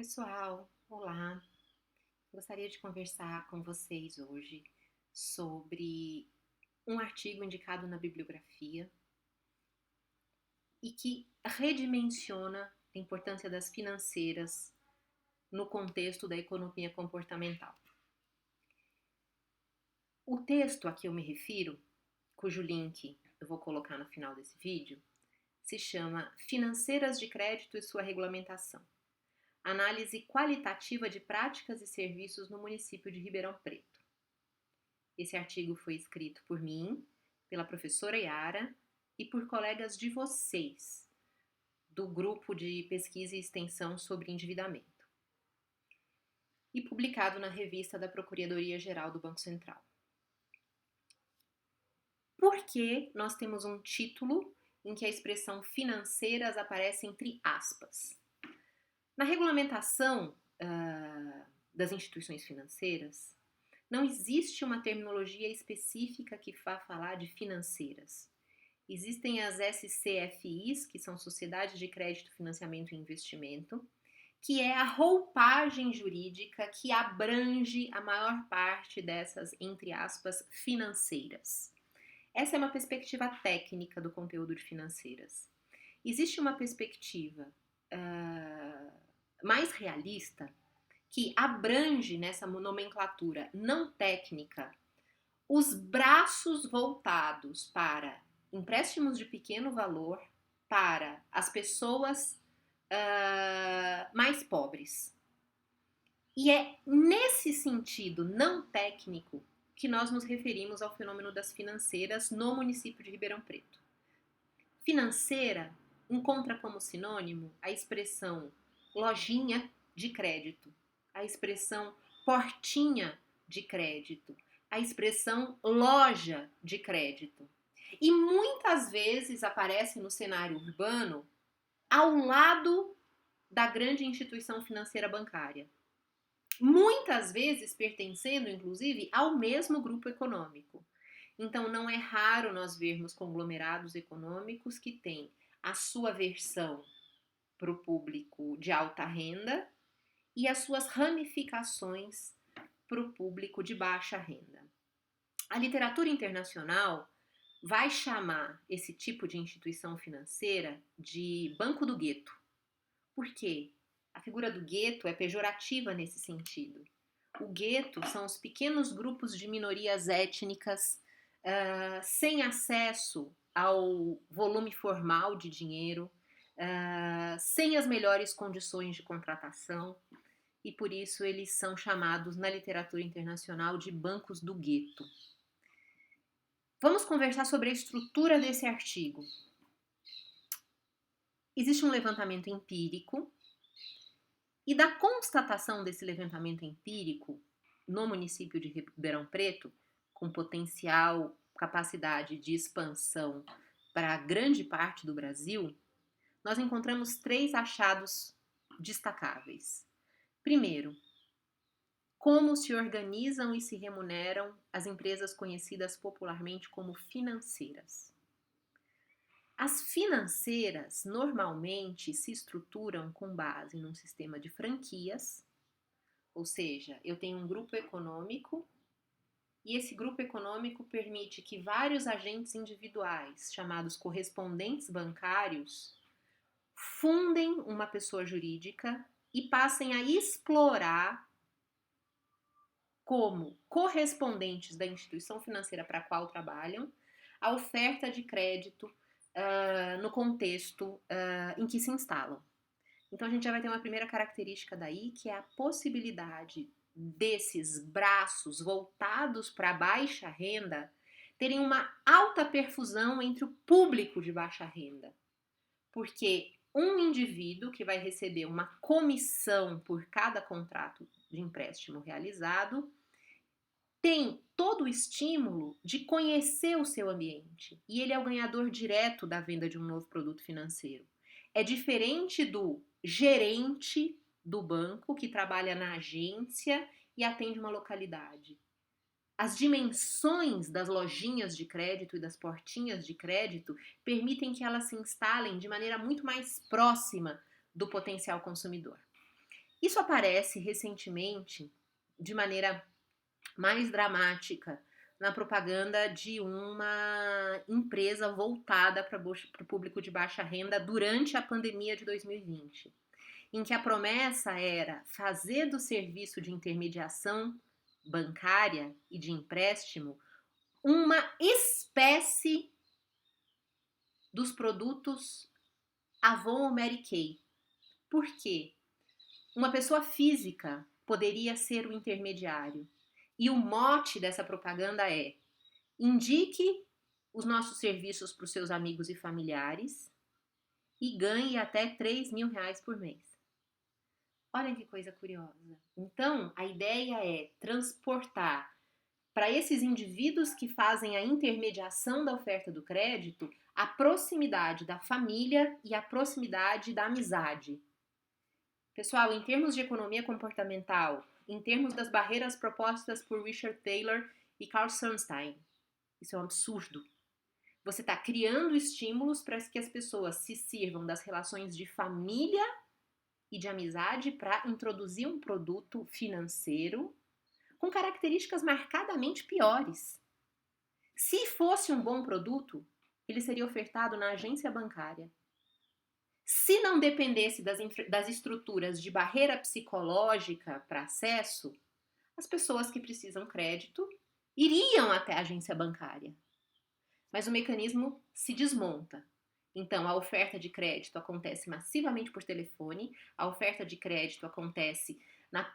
Pessoal, olá! Gostaria de conversar com vocês hoje sobre um artigo indicado na bibliografia e que redimensiona a importância das financeiras no contexto da economia comportamental. O texto a que eu me refiro, cujo link eu vou colocar no final desse vídeo, se chama Financeiras de Crédito e Sua Regulamentação. Análise qualitativa de práticas e serviços no município de Ribeirão Preto. Esse artigo foi escrito por mim, pela professora Yara e por colegas de vocês, do grupo de pesquisa e extensão sobre endividamento, e publicado na revista da Procuradoria-Geral do Banco Central. Por que nós temos um título em que a expressão financeiras aparece entre aspas? Na regulamentação das instituições financeiras, não existe uma terminologia específica que vá falar de financeiras. Existem as SCFIs, que são Sociedades de Crédito, Financiamento e Investimento, que é a roupagem jurídica que abrange a maior parte dessas, entre aspas, financeiras. Essa é uma perspectiva técnica do conteúdo de financeiras. Existe uma perspectiva mais realista que abrange nessa nomenclatura não técnica os braços voltados para empréstimos de pequeno valor para as pessoas mais pobres. E é nesse sentido não técnico que nós nos referimos ao fenômeno das financeiras no município de Ribeirão Preto. Financeira encontra como sinônimo a expressão lojinha de crédito, a expressão portinha de crédito, a expressão loja de crédito. E muitas vezes aparece no cenário urbano ao lado da grande instituição financeira bancária. Muitas vezes pertencendo, inclusive, ao mesmo grupo econômico. Então, não é raro nós vermos conglomerados econômicos que têm a sua versão para o público de alta renda e as suas ramificações para o público de baixa renda. A literatura internacional vai chamar esse tipo de instituição financeira de banco do gueto. Por quê? A figura do gueto é pejorativa nesse sentido. O gueto são os pequenos grupos de minorias étnicas sem acesso ao volume formal de dinheiro, sem as melhores condições de contratação, e por isso eles são chamados na literatura internacional de bancos do gueto. Vamos conversar sobre a estrutura desse artigo. Existe um levantamento empírico, e da constatação desse levantamento empírico no município de Ribeirão Preto, com potencial capacidade de expansão para grande parte do Brasil, nós encontramos 3 achados destacáveis. Primeiro, como se organizam e se remuneram as empresas conhecidas popularmente como financeiras. As financeiras normalmente se estruturam com base num sistema de franquias, ou seja, eu tenho um grupo econômico e esse grupo econômico permite que vários agentes individuais, chamados correspondentes bancários, fundem uma pessoa jurídica e passem a explorar como correspondentes da instituição financeira para a qual trabalham a oferta de crédito no contexto em que se instalam. Então a gente já vai ter uma primeira característica daí, que é a possibilidade desses braços voltados para a baixa renda terem uma alta perfusão entre o público de baixa renda. Porque um indivíduo que vai receber uma comissão por cada contrato de empréstimo realizado tem todo o estímulo de conhecer o seu ambiente e ele é o ganhador direto da venda de um novo produto financeiro. É diferente do gerente do banco que trabalha na agência e atende uma localidade. As dimensões das lojinhas de crédito e das portinhas de crédito permitem que elas se instalem de maneira muito mais próxima do potencial consumidor. Isso aparece recentemente de maneira mais dramática na propaganda de uma empresa voltada para o público de baixa renda durante a pandemia de 2020, em que a promessa era fazer do serviço de intermediação bancária e de empréstimo uma espécie dos produtos Avon ou Mary Kay. Por quê? Uma pessoa física poderia ser o intermediário. E o mote dessa propaganda é: indique os nossos serviços para os seus amigos e familiares e ganhe até R$ 3.000 por mês. Olha que coisa curiosa. Então, a ideia é transportar para esses indivíduos que fazem a intermediação da oferta do crédito a proximidade da família e a proximidade da amizade. Pessoal, em termos de economia comportamental, em termos das barreiras propostas por Richard Taylor e Carl Sunstein, isso é um absurdo. Você está criando estímulos para que as pessoas se sirvam das relações de família e de amizade para introduzir um produto financeiro com características marcadamente piores. Se fosse um bom produto, ele seria ofertado na agência bancária. Se não dependesse das estruturas de barreira psicológica para acesso, as pessoas que precisam crédito iriam até a agência bancária. Mas o mecanismo se desmonta. Então, a oferta de crédito acontece massivamente por telefone, a oferta de crédito acontece na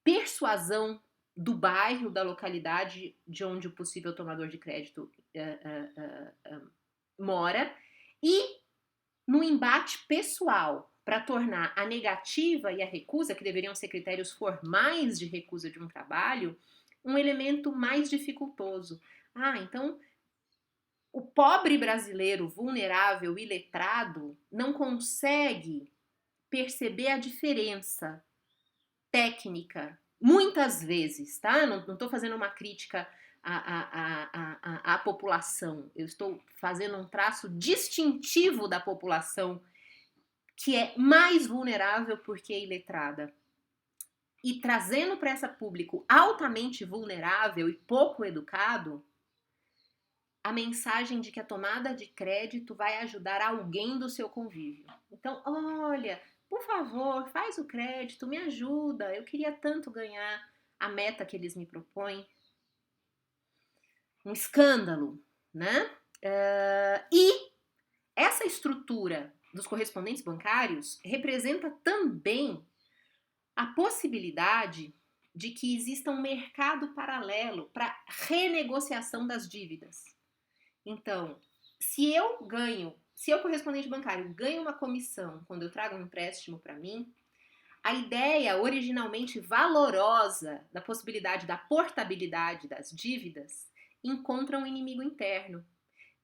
persuasão do bairro, da localidade de onde o possível tomador de crédito mora, e no embate pessoal para tornar a negativa e a recusa, que deveriam ser critérios formais de recusa de um trabalho, um elemento mais dificultoso. Então o pobre brasileiro vulnerável e letrado não consegue perceber a diferença técnica, muitas vezes, tá? Não estou fazendo uma crítica à população, eu estou fazendo um traço distintivo da população que é mais vulnerável porque é iletrada. E trazendo para esse público altamente vulnerável e pouco educado a mensagem de que a tomada de crédito vai ajudar alguém do seu convívio. Então, olha, por favor, faz o crédito, me ajuda, eu queria tanto ganhar a meta que eles me propõem. Um escândalo, né? E essa estrutura dos correspondentes bancários representa também a possibilidade de que exista um mercado paralelo para renegociação das dívidas. Então, se eu, correspondente bancário, ganho uma comissão quando eu trago um empréstimo para mim, a ideia originalmente valorosa da possibilidade da portabilidade das dívidas encontra um inimigo interno,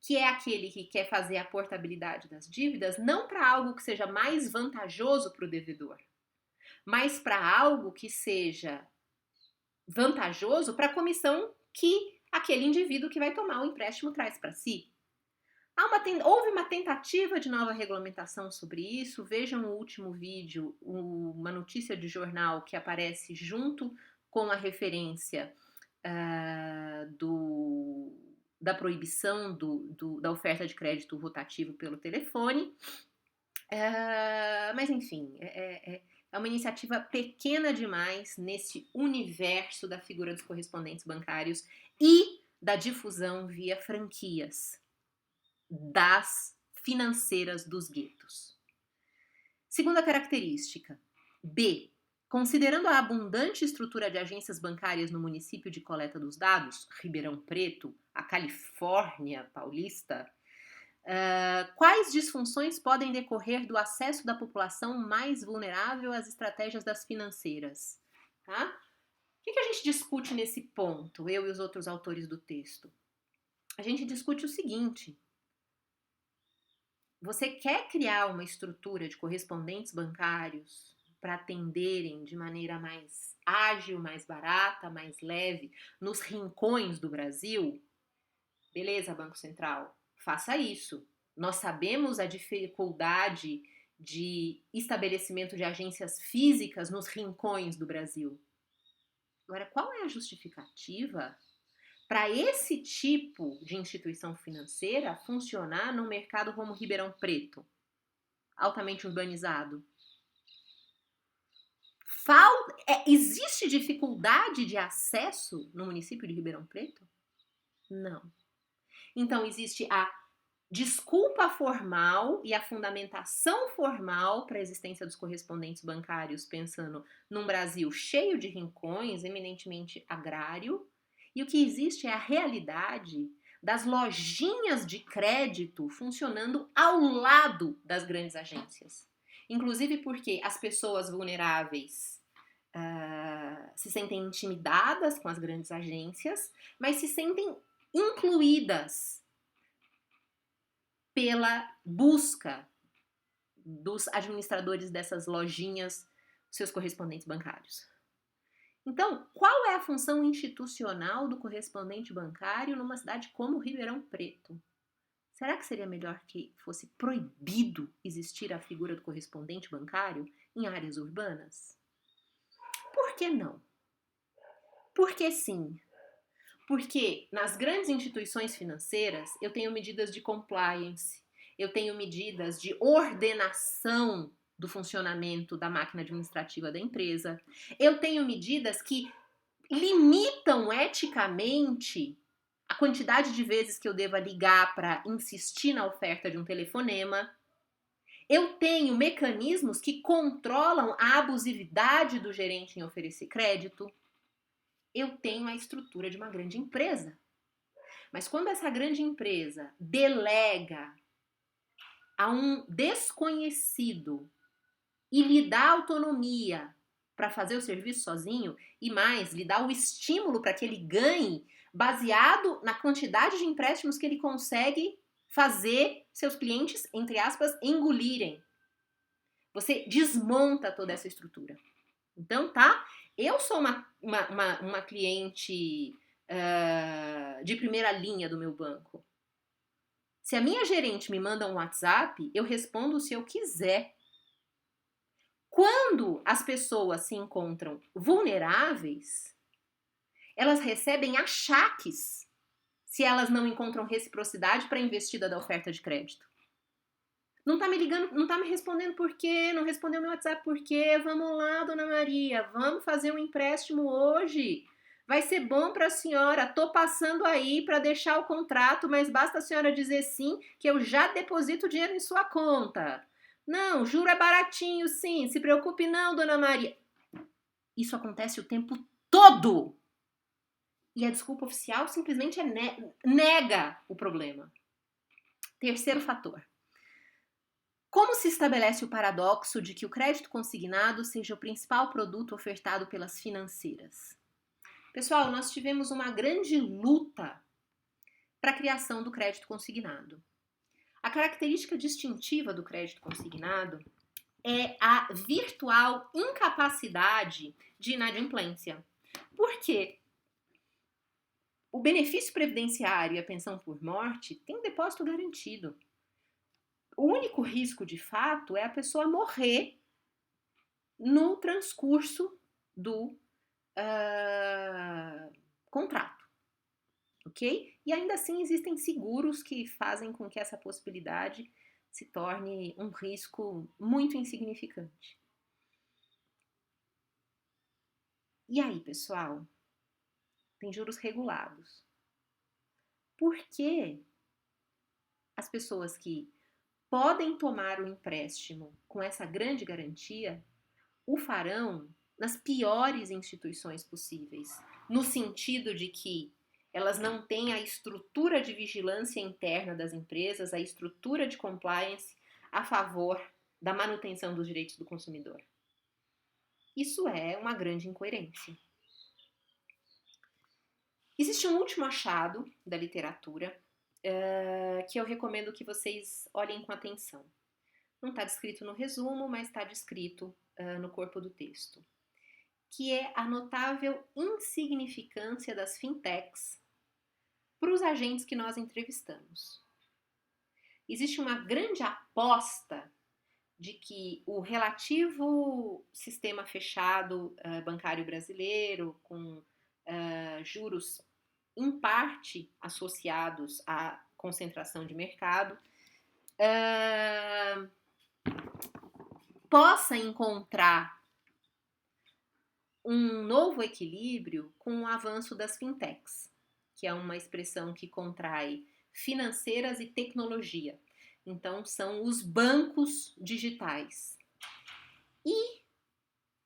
que é aquele que quer fazer a portabilidade das dívidas não para algo que seja mais vantajoso para o devedor, mas para algo que seja vantajoso para a comissão que aquele indivíduo que vai tomar o empréstimo traz para si. Houve uma tentativa de nova regulamentação sobre isso. Vejam o último vídeo, uma notícia de jornal que aparece junto com a referência da proibição da oferta de crédito rotativo pelo telefone. Mas enfim, é uma iniciativa pequena demais nesse universo da figura dos correspondentes bancários e da difusão via franquias das financeiras dos guetos. Segunda característica, B. Considerando a abundante estrutura de agências bancárias no município de coleta dos dados, Ribeirão Preto, a Califórnia paulista, quais disfunções podem decorrer do acesso da população mais vulnerável às estratégias das financeiras? Tá? O que a gente discute nesse ponto, eu e os outros autores do texto? A gente discute o seguinte: você quer criar uma estrutura de correspondentes bancários para atenderem de maneira mais ágil, mais barata, mais leve nos rincões do Brasil? Beleza, Banco Central, faça isso. Nós sabemos a dificuldade de estabelecimento de agências físicas nos rincões do Brasil. Agora, qual é a justificativa para esse tipo de instituição financeira funcionar num mercado como Ribeirão Preto, altamente urbanizado? Existe dificuldade de acesso no município de Ribeirão Preto? Não. Então, existe a desculpa formal e a fundamentação formal para a existência dos correspondentes bancários, pensando num Brasil cheio de rincões, eminentemente agrário, e o que existe é a realidade das lojinhas de crédito funcionando ao lado das grandes agências. Inclusive porque as pessoas vulneráveis se sentem intimidadas com as grandes agências, mas se sentem incluídas pela busca dos administradores dessas lojinhas, seus correspondentes bancários. Então, qual é a função institucional do correspondente bancário numa cidade como Ribeirão Preto? Será que seria melhor que fosse proibido existir a figura do correspondente bancário em áreas urbanas? Por que não? Porque sim. Porque nas grandes instituições financeiras eu tenho medidas de compliance, eu tenho medidas de ordenação do funcionamento da máquina administrativa da empresa, eu tenho medidas que limitam eticamente a quantidade de vezes que eu deva ligar para insistir na oferta de um telefonema. Eu tenho mecanismos que controlam a abusividade do gerente em oferecer crédito. Eu tenho a estrutura de uma grande empresa. Mas quando essa grande empresa delega a um desconhecido e lhe dá autonomia para fazer o serviço sozinho, e mais, lhe dá o estímulo para que ele ganhe baseado na quantidade de empréstimos que ele consegue fazer seus clientes, entre aspas, engolirem. Você desmonta toda essa estrutura. Então, tá? Eu sou uma cliente de primeira linha do meu banco. Se a minha gerente me manda um WhatsApp, eu respondo se eu quiser. Quando as pessoas se encontram vulneráveis, elas recebem achaques se elas não encontram reciprocidade para a investida da oferta de crédito. Não tá me ligando, não tá me respondendo por quê? Não respondeu meu WhatsApp por quê? Vamos lá, dona Maria, vamos fazer um empréstimo hoje. Vai ser bom para a senhora. Tô passando aí para deixar o contrato, mas basta a senhora dizer sim, que eu já deposito o dinheiro em sua conta. Não, juro é baratinho, sim. Se preocupe não, dona Maria. Isso acontece o tempo todo. E a desculpa oficial simplesmente nega o problema. Terceiro fator. Como se estabelece o paradoxo de que o crédito consignado seja o principal produto ofertado pelas financeiras? Pessoal, nós tivemos uma grande luta para a criação do crédito consignado. A característica distintiva do crédito consignado é a virtual incapacidade de inadimplência. Por quê? O benefício previdenciário e a pensão por morte têm um depósito garantido. O único risco, de fato, é a pessoa morrer no transcurso do contrato, ok? E ainda assim existem seguros que fazem com que essa possibilidade se torne um risco muito insignificante. E aí, pessoal? Tem juros regulados. Por que as pessoas que podem tomar o empréstimo com essa grande garantia o farão nas piores instituições possíveis, no sentido de que elas não têm a estrutura de vigilância interna das empresas, a estrutura de compliance a favor da manutenção dos direitos do consumidor? Isso é uma grande incoerência. Existe um último achado da literatura que eu recomendo que vocês olhem com atenção. Não está descrito no resumo, mas está descrito no corpo do texto, que é a notável insignificância das fintechs para os agentes que nós entrevistamos. Existe uma grande aposta de que o relativo sistema fechado bancário brasileiro, com juros em parte associados à concentração de mercado, possa encontrar um novo equilíbrio com o avanço das fintechs, que é uma expressão que contrai financeiras e tecnologia. Então, são os bancos digitais. E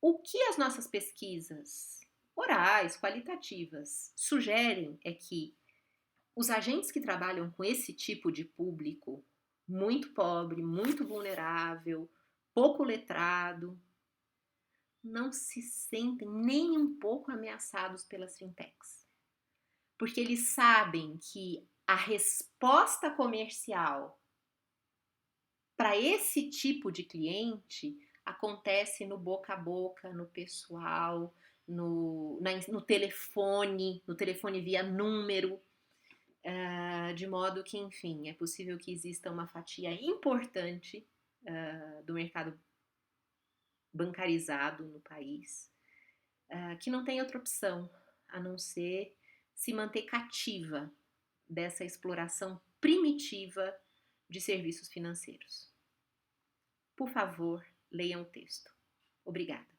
o que as nossas pesquisas orais, qualitativas, sugerem é que os agentes que trabalham com esse tipo de público muito pobre, muito vulnerável, pouco letrado, não se sentem nem um pouco ameaçados pelas fintechs. Porque eles sabem que a resposta comercial para esse tipo de cliente acontece no boca a boca, no pessoal, no telefone via número, de modo que, enfim, é possível que exista uma fatia importante do mercado bancarizado no país que não tem outra opção a não ser se manter cativa dessa exploração primitiva de serviços financeiros. Por favor, leiam o texto. Obrigada.